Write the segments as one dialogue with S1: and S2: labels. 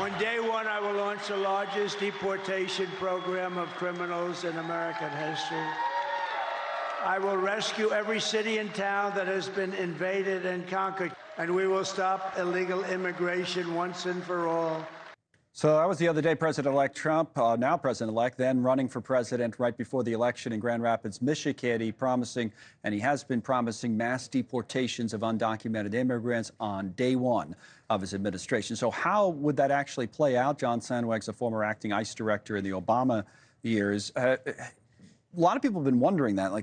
S1: On day one, I will launch the largest deportation program of criminals in American history. I will rescue every city and town that has been invaded and conquered, and we will stop illegal immigration once and for all.
S2: So that was the other day, President-elect Trump, now President-elect, then running for president right before the election in Grand Rapids, Michigan. He has been promising mass deportations of undocumented immigrants on day one of his administration. So how would that actually play out? John Sandweg, a former acting ICE director in the Obama years. A lot of people have been wondering that,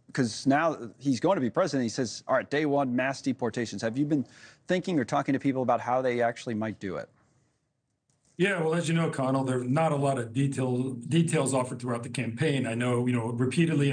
S2: because now he's going to be president. He says, all right, day one, mass deportations. Have you been thinking or talking to people about how they actually might do it?
S3: Yeah, well, as you know, Connell, there are not a lot of details offered throughout the campaign. I know, repeatedly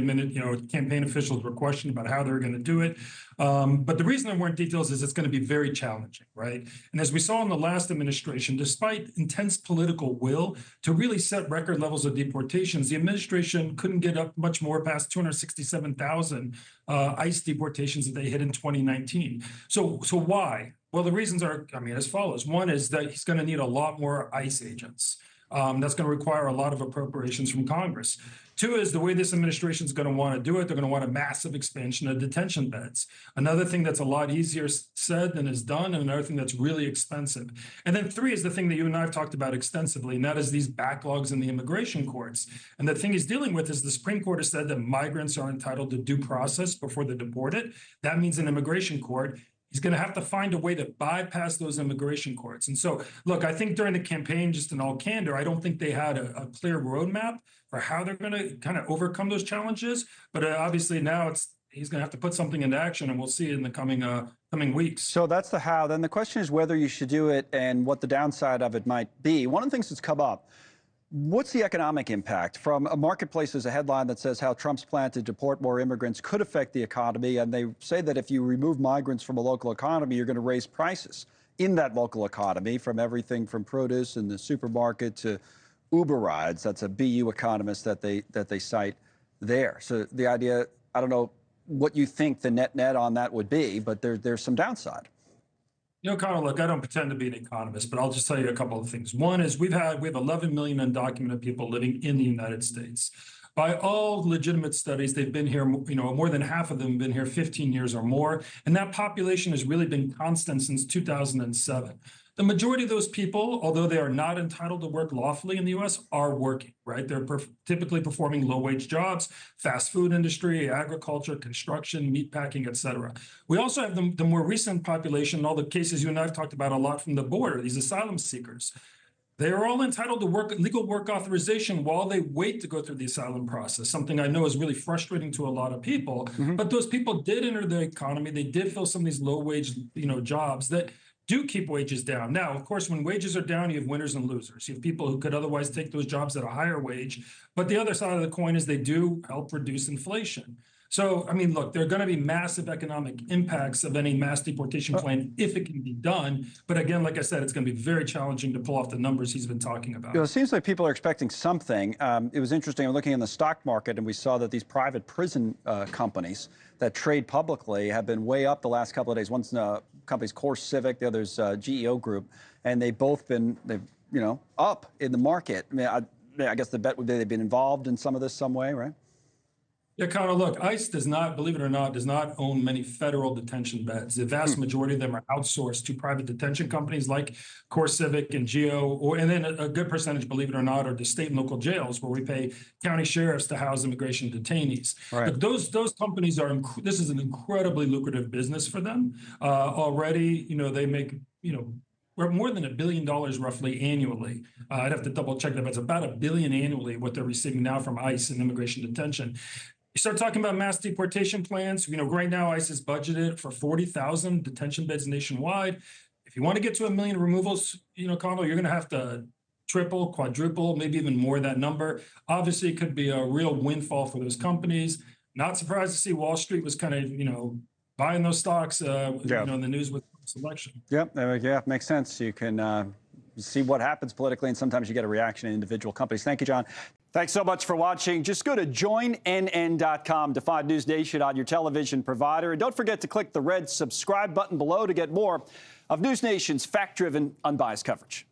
S3: campaign officials were questioned about how they were going to do it. But the reason there weren't details is it's going to be very challenging, right? And as we saw in the last administration, despite intense political will to really set record levels of deportations, the administration couldn't get up much more past 267,000 ICE deportations that they hit in 2019. So why? Well, the reasons are, as follows. One is that he's going to need a lot more ICE agents. That's going to require a lot of appropriations from Congress. Two is the way this administration is going to want to do it. They're going to want a massive expansion of detention beds. Another thing that's a lot easier said than is done, and another thing that's really expensive. And then three is the thing that you and I have talked about extensively, and that is these backlogs in the immigration courts. And the thing he's dealing with is the Supreme Court has said that migrants are entitled to due process before they're deported. That means an immigration court. He's going to have to find a way to bypass those immigration courts. And so, look, I think during the campaign, just in all candor, I don't think they had a clear roadmap for how they're going to kind of overcome those challenges. But obviously now he's going to have to put something into action, and we'll see it in the coming weeks.
S2: So that's the how. Then the question is whether you should do it and what the downside of it might be. One of the things that's come up, what's the economic impact? From a marketplace, there's a headline that says how Trump's plan to deport more immigrants could affect the economy. And they say that if you remove migrants from a local economy, you're going to raise prices in that local economy, from everything from produce in the supermarket to Uber rides. That's a BU economist that they cite there. So the idea, I don't know what you think the net on that would be, but there's some downside.
S3: Connell, look, I don't pretend to be an economist, but I'll just tell you a couple of things. One is we have 11 million undocumented people living in the United States. By all legitimate studies, they've been here, more than half of them have been here 15 years or more. And that population has really been constant since 2007. The majority of those people, although they are not entitled to work lawfully in the U.S., are working, right? They're typically performing low-wage jobs, fast food industry, agriculture, construction, meatpacking, et cetera. We also have the more recent population, all the cases you and I have talked about a lot from the border, these asylum seekers. They are all entitled to legal work authorization while they wait to go through the asylum process, something I know is really frustrating to a lot of people. Mm-hmm. But those people did enter the economy. They did fill some of these low-wage, jobs that do keep wages down. Now, of course, when wages are down, you have winners and losers. You have people who could otherwise take those jobs at a higher wage. But the other side of the coin is they do help reduce inflation. So, look, there are going to be massive economic impacts of any mass deportation plan if it can be done. But again, like I said, it's going to be very challenging to pull off the numbers he's been talking about.
S2: It seems like people are expecting something. It was interesting. I'm looking in the stock market, and we saw that these private prison companies that trade publicly have been way up the last couple of days. One's company's Core Civic, the other's GEO Group, and they've both been, up in the market. I guess the bet would be they've been involved in some of this some way, right?
S3: Yeah, Connell, look, ICE does not, believe it or not, does not own many federal detention beds. The vast majority of them are outsourced to private detention companies like Core Civic and GEO, and then a good percentage, believe it or not, are the state and local jails where we pay county sheriffs to house immigration detainees. Right. But those companies this is an incredibly lucrative business for them. Already, they make, we're more than $1 billion roughly annually. I'd have to double check that, but it's about $1 billion annually what they're receiving now from ICE and immigration detention. You start talking about mass deportation plans. Right now ICE is budgeted for 40,000 detention beds nationwide. If you want to get to 1 million removals, Connell, you're going to have to triple, quadruple, maybe even more that number. Obviously, it could be a real windfall for those companies. Not surprised to see Wall Street was kind of, buying those stocks, in the news with this election.
S2: Yeah, makes sense. You can see what happens politically, and sometimes you get a reaction in individual companies. Thank you, John. Thanks so much for watching. Just go to joinnn.com to find NewsNation on your television provider. And don't forget to click the red subscribe button below to get more of NewsNation's fact-driven, unbiased coverage.